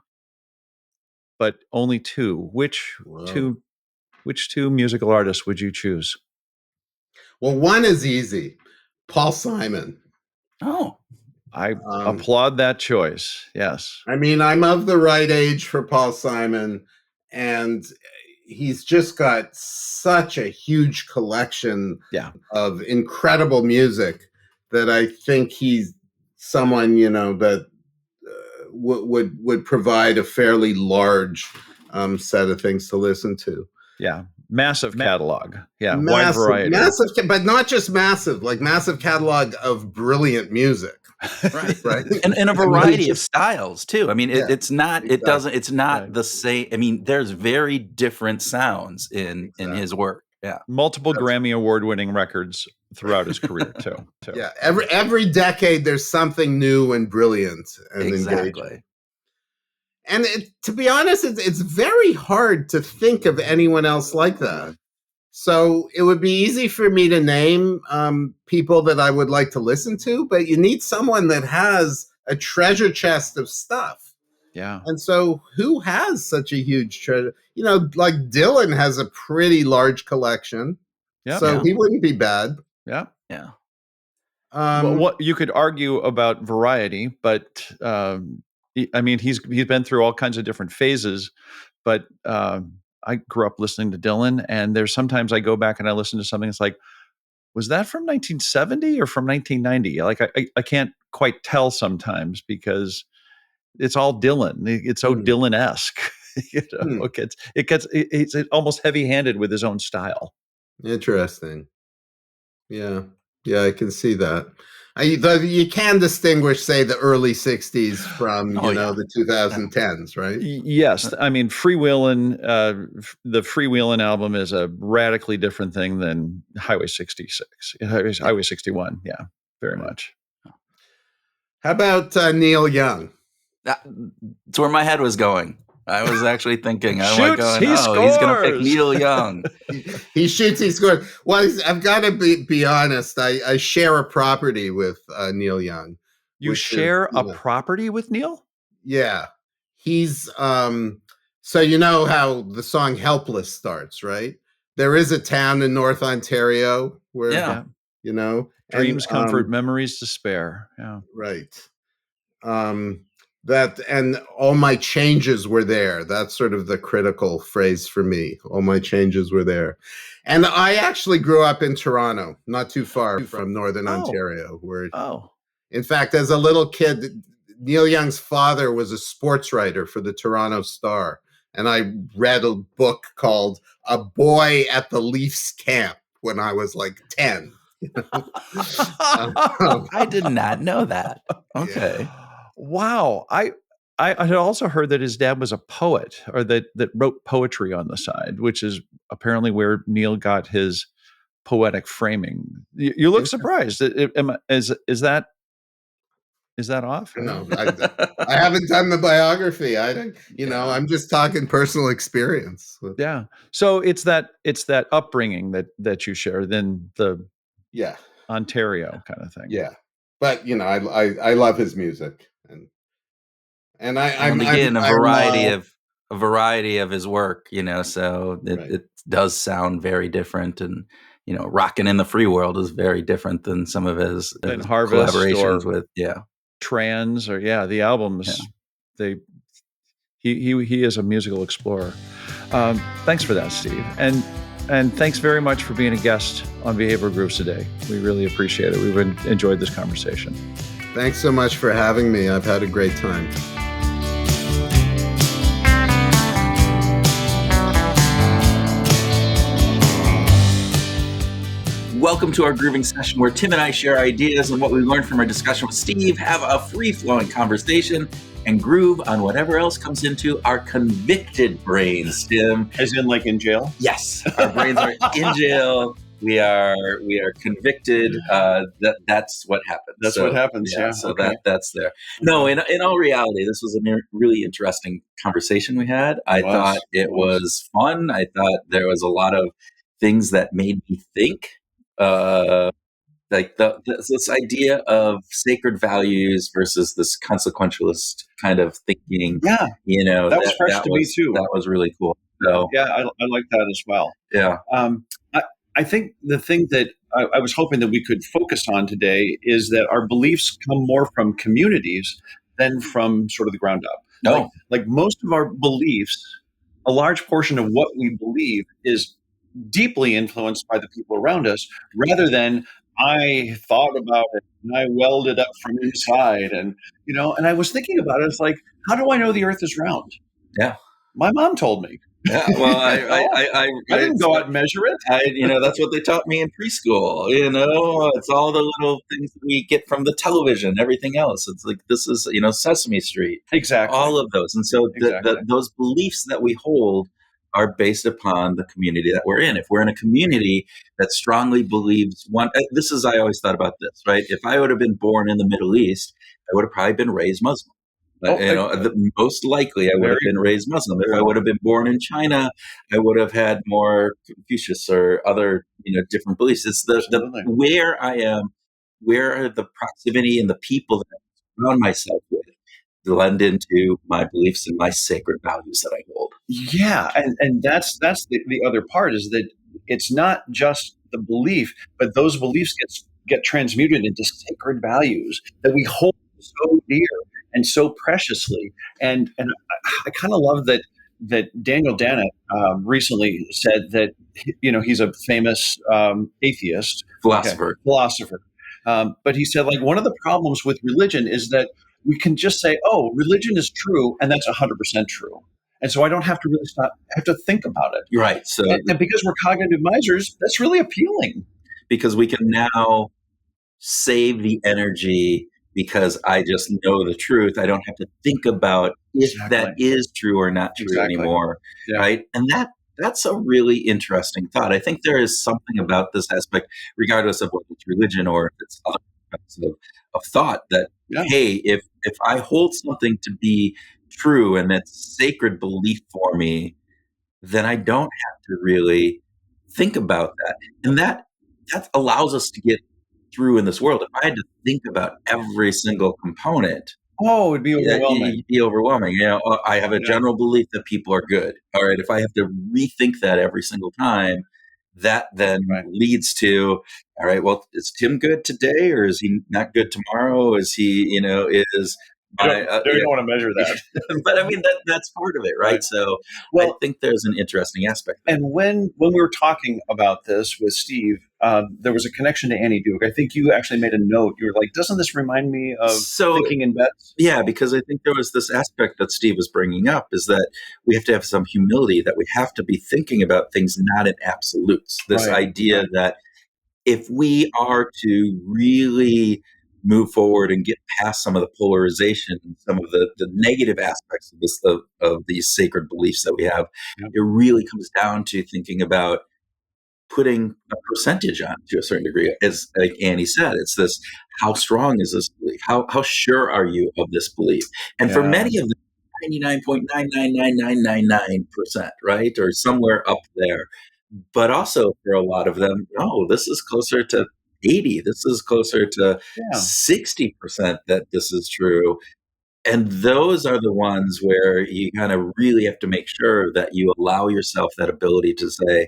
but only two. Which two musical artists would you choose? Well, one is easy. Paul Simon. Oh, I applaud that choice. Yes. I mean, I'm of the right age for Paul Simon, and he's just got such a huge collection of incredible music that I think he's someone, that would provide a fairly large set of things to listen to. Yeah. Massive catalog. Yeah. Wide variety. Massive, but not just massive, like massive catalog of brilliant music. Right. And in a variety of styles too. I mean, it's not, exactly. it doesn't, it's not the same. I mean, there's very different sounds in his work. Yeah. Multiple Grammy Award winning records throughout his career too. Yeah. Every decade there's something new and brilliant and engaging. And to be honest, it's very hard to think of anyone else like that. So it would be easy for me to name people that I would like to listen to, but you need someone that has a treasure chest of stuff. Yeah. And so who has such a huge treasure? Like Dylan has a pretty large collection. Yeah. So he wouldn't be bad. Yeah. Yeah. What you could argue about variety, but I mean, he's been through all kinds of different phases, but I grew up listening to Dylan, and there's sometimes I go back and I listen to something. It's like, was that from 1970 or from 1990? Like I can't quite tell sometimes because it's all Dylan. It's so Dylan-esque. It's almost heavy-handed with his own style. Interesting. Yeah. Yeah, I can see that. You can distinguish, say, the early '60s from Oh yeah. the 2010s, right? Yes, I mean the Freewheelin' album is a radically different thing than Highway 66, Highway 61. Yeah, very Right. much. How about Neil Young? That's where my head was going. I was actually thinking, I'm like Shoots, going, he oh, he's going to pick scores. Neil Young. He shoots, he scores. Well, I've got to be honest. I share a property with Neil Young, You which is, share a property with Neil? yeah. He's so you know how the song Helpless starts, right? There is a town in North Ontario where Yeah. Dreams, comfort, memories to spare. Yeah. right. That and all my changes were there. That's sort of the critical phrase for me. All my changes were there. And I actually grew up in Toronto, not too far from Northern Ontario, where in fact, as a little kid, Neil Young's father was a sports writer for the Toronto Star. And I read a book called A Boy at the Leafs Camp when I was like 10. I did not know that. Okay. Wow. I had also heard that his dad was a poet, or that wrote poetry on the side, which is apparently where Neil got his poetic framing. You look surprised. Is that off? No, I haven't done the biography. I don't, I'm just talking personal experience. Yeah. So it's that upbringing that you share, then the Ontario kind of thing. Yeah. But I love his music, and I'm again a variety of his work, so it does sound very different, and Rockin' in the Free World is very different than some of his collaborations with Trans, or the albums. He is a musical explorer. Thanks for that, Steve, and thanks very much for being a guest on Behavioral Grooves today. We really appreciate it. We've enjoyed this conversation. Thanks so much for having me. I've had a great time. Welcome to our grooving session, where Tim and I share ideas and what we learned from our discussion with Steve, have a free-flowing conversation, and groove on whatever else comes into our convicted brains, Tim. As in, like, in jail? Yes, our brains are in jail. We are convicted. That's what happens. That's what happens. Yeah. So that's there. No, in all reality, this was a really interesting conversation we had. I thought it was fun. I thought there was a lot of things that made me think. Like this idea of sacred values versus this consequentialist kind of thinking. Yeah, that was fresh to me too. That was really cool. So I like that as well. Yeah. I think the thing that I was hoping that we could focus on today is that our beliefs come more from communities than from sort of the ground up. No, like most of our beliefs, a large portion of what we believe is deeply influenced by the people around us, rather than I thought about it and I welded up from inside. And, and I was thinking about it. It's like, how do I know the earth is round? Yeah. My mom told me. Yeah, well, I didn't go out and measure it. That's what they taught me in preschool. It's all the little things that we get from the television, everything else. It's like, this is, Sesame Street. Exactly. All of those. And so those beliefs that we hold are based upon the community that we're in. If we're in a community that strongly believes I always thought about this, right? If I would have been born in the Middle East, I would have probably been raised Muslim. Most likely I would have been raised Muslim. If I would have been born in China, I would have had more Confucius or other, different beliefs. It's the where I am, where are the proximity and the people that I surround myself with blend into my beliefs and my sacred values that I hold. Yeah, and that's the other part, is that it's not just the belief, but those beliefs get transmuted into sacred values that we hold so dear and so preciously. And I kind of love that Daniel Dennett recently said that he's a famous atheist philosopher. But he said, like, one of the problems with religion is that we can just say, oh, religion is true, and that's 100% true. And so I don't have to really have to think about it. Right. So, and because we're cognitive misers, that's really appealing. Because we can now save the energy because I just know the truth. I don't have to think about if that Exactly. is true or not true Exactly. anymore, Yeah. right? And that's a really interesting thought. I think there is something about this aspect, regardless of whether it's religion or if it's other aspects of thought, that Yeah. hey, if I hold something to be true and that's sacred belief for me, then I don't have to really think about that. And that allows us to get through in this world. If I had to think about every single component, Oh, it'd be yeah, overwhelming. it'd be overwhelming. I have a Yeah. general belief that people are good. All right, if I have to rethink that every single time, that then Right. leads to, all right, well, is Tim good today or is he not good tomorrow? Is he, is You my, don't want to measure that. but I mean that's part of it, right? Right. So I Well, think there's an interesting aspect there. and when we were talking about this with Steve, there was a connection to Annie Duke. I think you actually made a note. You were like, "Doesn't this remind me of So thinking in bets?" yeah, because I think there was this aspect that Steve was bringing up is that we have to have some humility, that we have to be thinking about things not in absolutes. This Right. idea Right. that if we are to really move forward and get past some of the polarization and some of the negative aspects of of these sacred beliefs that we have, Yep. it really comes down to thinking about putting a percentage on to a certain degree. As like Annie said, it's this: how strong is this belief? How sure are you of this belief? And for Yeah. many of them, 99.99999%, right, or somewhere up there. But also for a lot of them, no, this is closer to 80. This is closer to Yeah. 60% that this is true. And those are the ones where you kind of really have to make sure that you allow yourself that ability to say,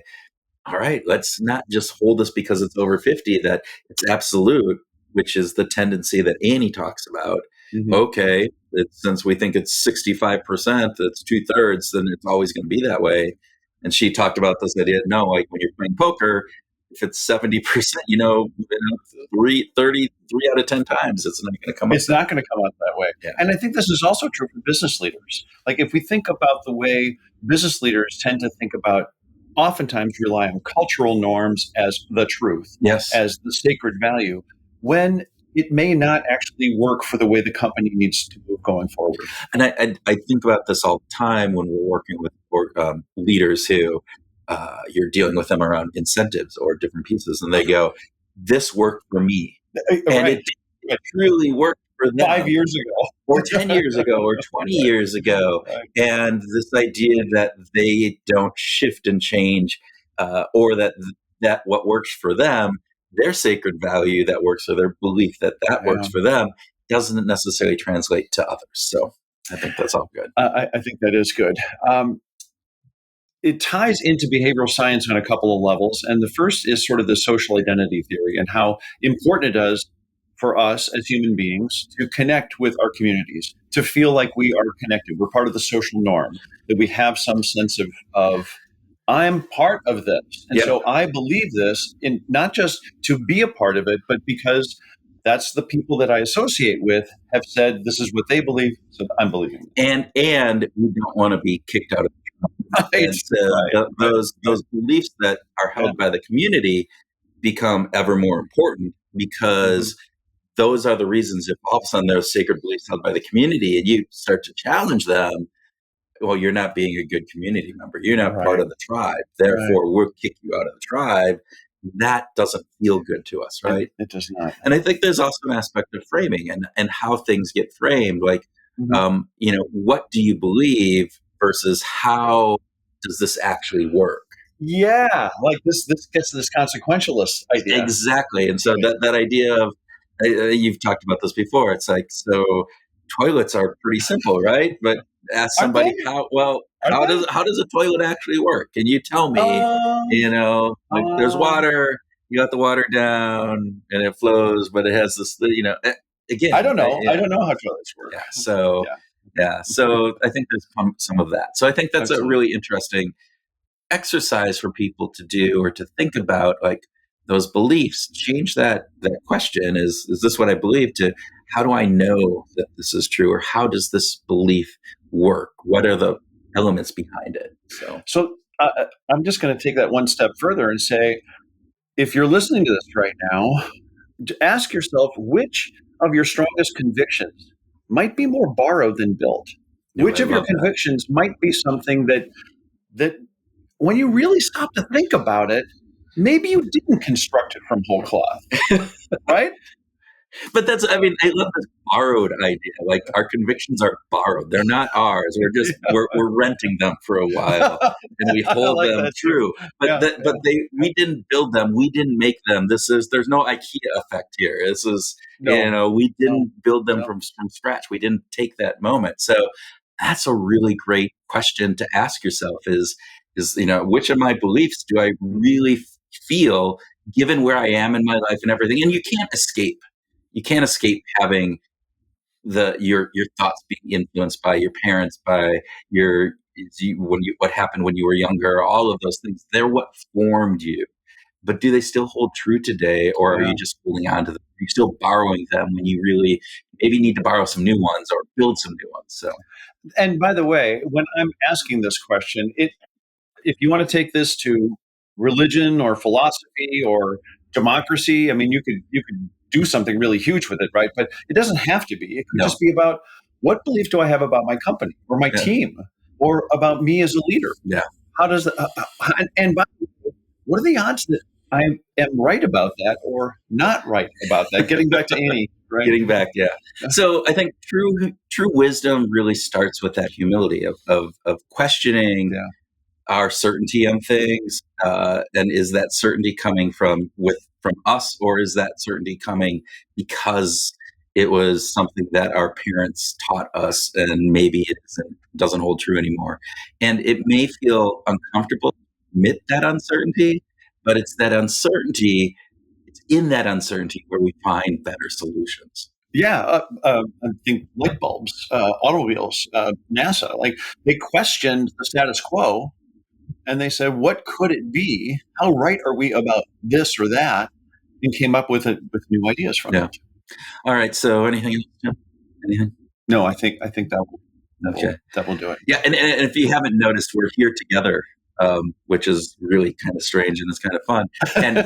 all right, let's not just hold this because it's over 50, that it's absolute, which is the tendency that Annie talks about. Hmm. Okay, since we think it's 65%, that's two thirds, then it's always going to be that way. And she talked about this idea, no, like when you're playing poker, if it's 70%, three out of 10 times, it's not going to come up It's that not going to come out that way. way. Yeah. And I think this is also true for business leaders. Like if we think about the way business leaders tend to think about, oftentimes rely on cultural norms as the truth, Yes. as the sacred value, when it may not actually work for the way the company needs to move going forward. And I think about this all the time when we're working with leaders who you're dealing with them around incentives or different pieces, and they go, "This worked for me," and Right. it truly worked for 5 years them, ago. or 10 years ago, or 20 years ago, Right. and this idea that they don't shift and change, or that what works for them, their sacred value that works for their belief that works Yeah. for them, doesn't necessarily translate to others. So I think that's all good. I think that is good. Um, it ties into behavioral science on a couple of levels. And the first is sort of the social identity theory and how important it is for us as human beings to connect with our communities, to feel like we are connected. We're part of the social norm, that we have some sense of I'm part of this. And Yep. so I believe this, in not just to be a part of it, but because that's the people that I associate with have said this is what they believe, so I'm believing And we don't want to be kicked out of it. Right, and so right, right, right. those beliefs that are Yeah. held by the community become ever more important, Hmm. because those are the reasons. If all of a sudden there's sacred beliefs held by the community and you start to challenge them, well, you're not being a good community member. You're not part Right, of the tribe. right. Therefore, we'll kick you out of the tribe. That doesn't feel good to us, right? It does not. And I think there's also an aspect of framing and how things get framed. Like, Mhm. what do you believe versus how does this actually work? Yeah, like this gets to this consequentialist idea. Exactly. And so Right. that idea of, you've talked about this before. It's like, so toilets are pretty simple, right? But ask Aren't they? somebody Aren't they? how does a toilet actually work? Can you tell me, Um, like there's um, water, you got the water down and it flows, but it has this, I again, don't know. I yeah, don't know how toilets work. yeah. So, Yeah. yeah. So I think there's some of that. So I think that's a Excellent. really interesting exercise for people to do or to think about, like those beliefs. Change that question: is this what I believe, to how do I know that this is true, or how does this belief work? What are the elements behind it? So So I'm just going to take that one step further and say, if you're listening to this right now, Ask yourself which of your strongest convictions might be more borrowed than built. No, Which I of your love that. convictions might be something that when you really stop to think about it, maybe you didn't construct it from whole cloth, right? But that's, I mean, I love this borrowed idea. Like our convictions are borrowed. They're not ours. We're renting them for a while and we I hold like them that too. true. But Yeah, that, yeah, but we didn't build them. We didn't make them. There's no IKEA effect here. This is, no, we no, didn't build them no. from scratch. We didn't take that moment. So that's a really great question to ask yourself is, which of my beliefs do I really feel given where I am in my life and everything? And you can't escape having your thoughts being influenced by your parents, by what happened when you were younger. All of those things, they're what formed you. But do they still hold true today, or are Yeah. you just holding on to them? Are you still borrowing them when you really maybe need to borrow some new ones or build some new ones? So And by the way, when I'm asking this question, if you want to take this to religion or philosophy or democracy, I mean, you could do something really huge with it, right? But it doesn't have to be. It could no, just be about what belief do I have about my company or my yeah, team or about me as a leader? yeah, How does and by the way, what are the odds that I am right about that or not right about that? Getting back to Annie, right? getting back, yeah. So I think true wisdom really starts with that humility of questioning Yeah, our certainty on things, and is that certainty coming from us, or is that certainty coming because it was something that our parents taught us and maybe doesn't hold true anymore? And it may feel uncomfortable to admit that uncertainty, but it's in that uncertainty where we find better solutions. yeah. I think light bulbs, automobiles, NASA, like they questioned the status quo and they said, "What could it be? How right are we about this or that?" And came up with new ideas from Yeah. it. All right. So anything else, Jim? Anything? No, I think Okay. that will do it. Yeah, and if you haven't noticed, we're here together, which is really kind of strange and it's kind of fun. And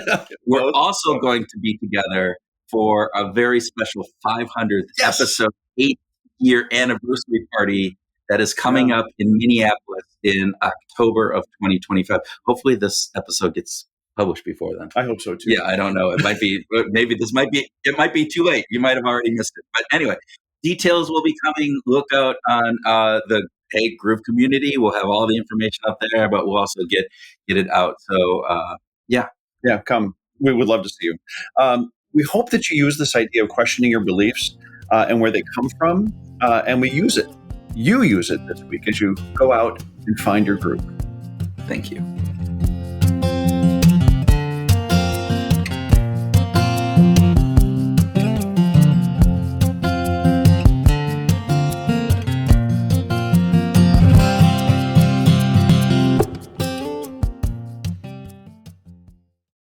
we're Both. also going to be together for a very special 500th Yes. episode, 8-year anniversary party that is Yeah. coming up in Minneapolis in October of 2025. Hopefully, this episode gets published before then. I hope so too. Yeah, I don't know. It might be, maybe it might be too late. You might have already missed it. But anyway, details will be coming. Look out on the Hey Groove community. We'll have all the information up there, but we'll also get it out. So, yeah, Yeah, come. We would love to see you. We hope that you use this idea of questioning your beliefs and where they come from, and we use it. You use it this week as you go out and find your group. thank you.